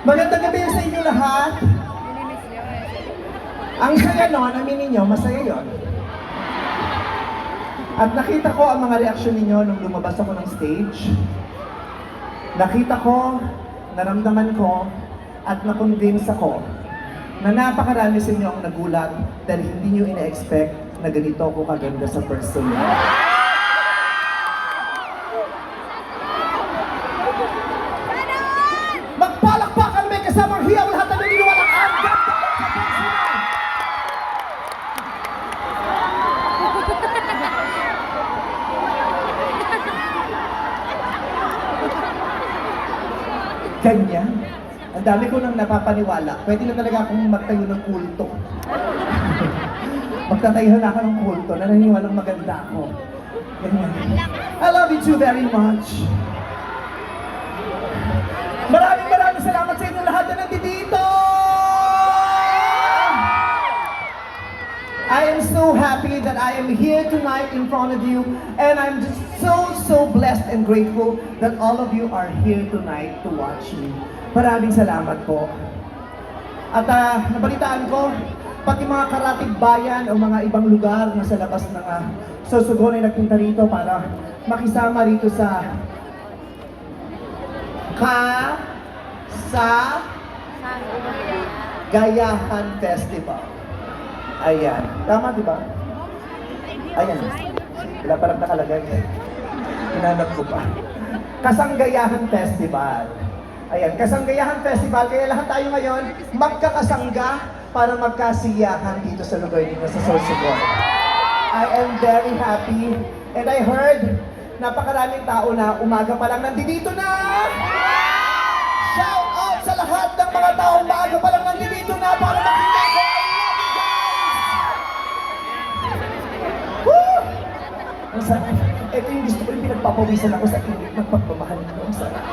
Magandang gabi sa inyo lahat. Ang saya nun, aminin nyo, masaya yon. At nakita ko ang mga reaksyon ninyo nung lumabas ako ng stage. Nakita ko, naramdaman ko, at na-convince ako na napakarami sa inyo ang nagulat dahil hindi nyo ina-expect na ganito ako kaganda sa person. Magpalakpakan, may kasamang hiyaw lahat ng naniniwalang ang ganda ng kapansinan. Ganyan. Ang dami ko nang napapaniwala. Pwede na talaga akong magtayo ng kulto. Magtatayo na ako ng kulto na naniniwalang maganda ako. Ganyan. I love you too very much. Maraming salamat sa inyo lahat na nandito! I am so happy that I am here tonight in front of you, and I'm just so blessed and grateful that all of you are here tonight to watch me. Maraming salamat po. At nabalitaan ko, pati mga karatig bayan o mga ibang lugar na sa labas ng Sorsogon ay nagpunta rito para makisama rito sa Gayahan Festival. Ayan. Tama, di ba? Ayan. Wala pa lang nakalagay. Hinanap ko pa. Kasanggayahan Festival. Ayan. Kasanggayahan Festival. Kaya lahat tayo ngayon magkakasangga para magkasiyahan dito sa lugar dito sa Sorsogon. I am very happy. And I heard napakaraming tao na umaga pa lang nandito na! Shout out sa lahat ng mga tao umaga pa lang nandito na para makita ko! Woo! Ang sarap. Ito yung gusto ko yung pinagpapawisan ako sa init ng pagmamahal ko. Ang sarap.